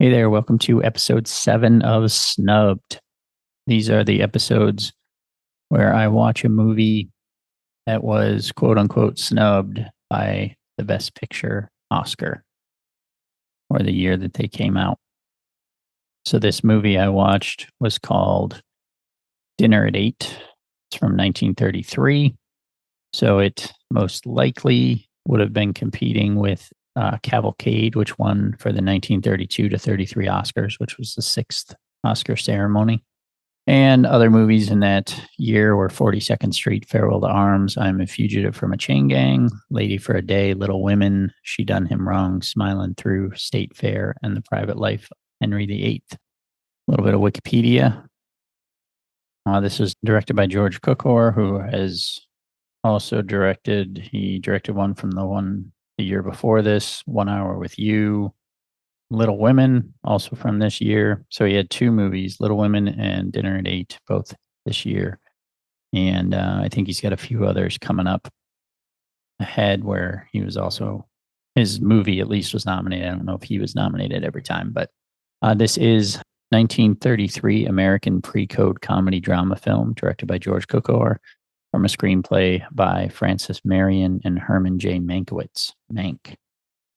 Hey there, welcome to episode 7 of Snubbed. These are the episodes where I watch a movie that was quote unquote snubbed by the Best Picture Oscar or the year that they came out. So, this movie I watched was called Dinner at 8. It's from 1933. So, it most likely would have been competing with Cavalcade, which won for the 1932 to 33 Oscars, which was the sixth Oscar ceremony. And other movies in that year were 42nd Street, Farewell to Arms, I'm a Fugitive from a Chain Gang, Lady for a Day, Little Women, She Done Him Wrong, Smiling Through, State Fair, and The Private Life of Henry VIII. A little bit of Wikipedia. This was directed by George Cukor, who has also he directed one from the year before this, 1 Hour with You, Little Women, also from this year. So he had two movies, Little Women and Dinner at 8, both this year. And I think he's got a few others coming up ahead where he was also, his movie at least was nominated. I don't know if he was nominated every time, but this is 1933 American pre-code comedy drama film directed by George Cukor from a screenplay by Francis Marion and Herman J. Mankiewicz, Mank.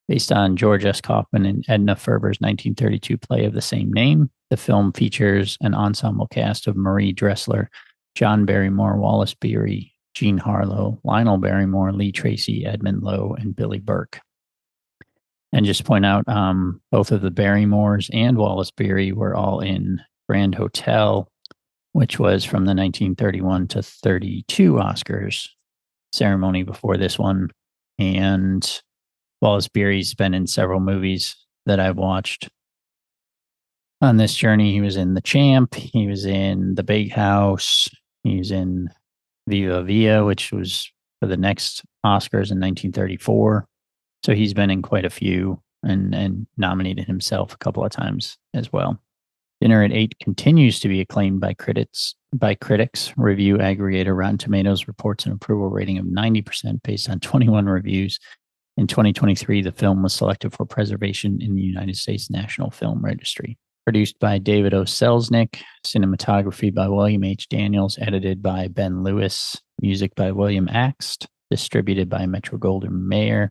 Based on George S. Kaufman and Edna Ferber's 1932 play of the same name, the film features an ensemble cast of Marie Dressler, John Barrymore, Wallace Beery, Jean Harlow, Lionel Barrymore, Lee Tracy, Edmund Lowe, and Billy Burke. And just to point out, both of the Barrymores and Wallace Beery were all in Grand Hotel, which was from the 1931 to 32 Oscars ceremony before this one. And Wallace Beery's been in several movies that I've watched on this journey. He was in The Champ. He was in The Big House. He was in Viva Villa, which was for the next Oscars in 1934. So he's been in quite a few and nominated himself a couple of times as well. Dinner at 8 continues to be acclaimed by critics. Review aggregator Rotten Tomatoes reports an approval rating of 90% based on 21 reviews. In 2023, the film was selected for preservation in the United States National Film Registry. Produced by David O. Selznick, cinematography by William H. Daniels, edited by Ben Lewis, music by William Axt, distributed by Metro-Goldwyn-Mayer.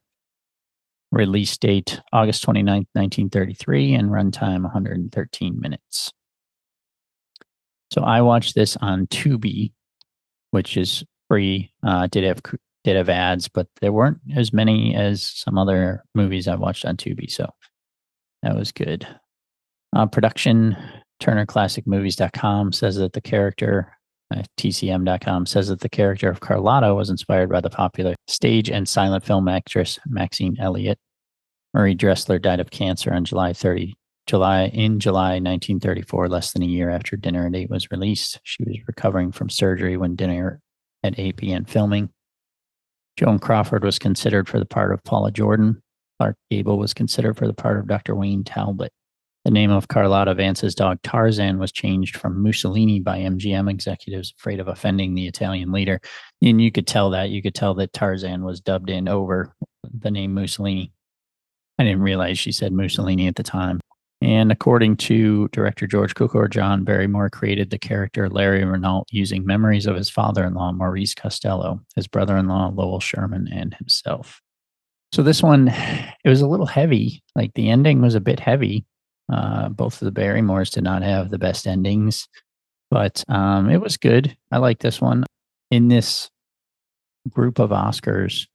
Release date August 29th, 1933, and runtime 113 minutes. So I watched this on Tubi, which is free. Did have ads, but there weren't as many as some other movies I watched on Tubi, so that was good. Production, TurnerClassicMovies.com says that the character, TCM.com says that the character of Carlotta was inspired by the popular stage and silent film actress Maxine Elliott. Marie Dressler died of cancer on July 1934, less than a year after Dinner at 8 was released. She was recovering from surgery when Dinner at 8 began filming. Joan Crawford was considered for the part of Paula Jordan. Clark Gable was considered for the part of Dr. Wayne Talbot. The name of Carlotta Vance's dog Tarzan was changed from Mussolini by MGM executives afraid of offending the Italian leader. And you could tell that. You could tell that Tarzan was dubbed in over the name Mussolini. I didn't realize she said Mussolini at the time. And according to director George Cukor, John Barrymore created the character Larry Renault using memories of his father-in-law, Maurice Costello, his brother-in-law, Lowell Sherman, and himself. So this one, it was a little heavy. Like the ending was a bit heavy. Both of the Barrymores did not have the best endings, but it was good. I like this one. In this group of Oscars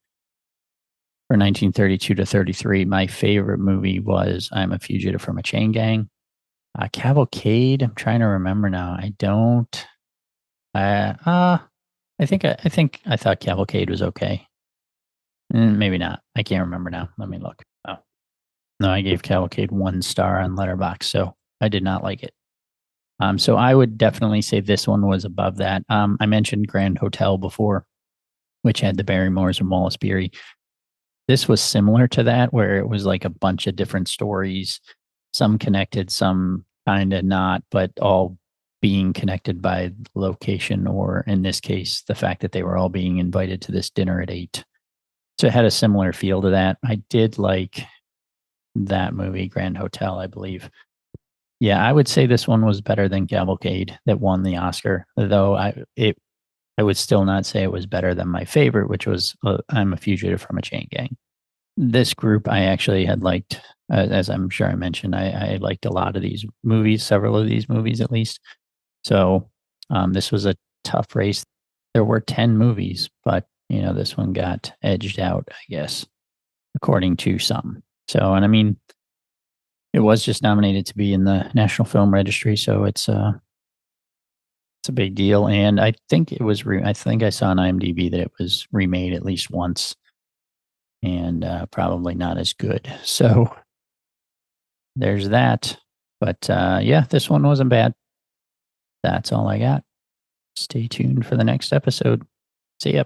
for 1932 to 33, my favorite movie was I'm a Fugitive from a Chain Gang. Cavalcade, I'm trying to remember now. I don't. I thought Cavalcade was okay. Maybe not. I can't remember now. Let me look. Oh, no, I gave Cavalcade 1 star on Letterboxd, so I did not like it. So I would definitely say this one was above that. I mentioned Grand Hotel before, which had the Barrymores and Wallace Beery. This was similar to that, where it was like a bunch of different stories, some connected, some kind of not, but all being connected by location, or in this case, the fact that they were all being invited to this dinner at 8. So it had a similar feel to that. I did like that movie, Grand Hotel, I believe. Yeah, I would say this one was better than Cavalcade that won the Oscar, though I would still not say it was better than my favorite, which was I'm a Fugitive from a Chain Gang. This group I actually had liked, as I'm sure I mentioned, I liked a lot of these movies, several of these movies at least. So this was a tough race. There were 10 movies, but this one got edged out, I guess, according to some. So, and I mean, it was just nominated to be in the National Film Registry, so it's a big deal. And I think it was I think I saw on IMDb that it was remade at least once, and probably not as good. So there's that. But yeah, this one wasn't bad. That's all I got. Stay tuned for the next episode. See ya.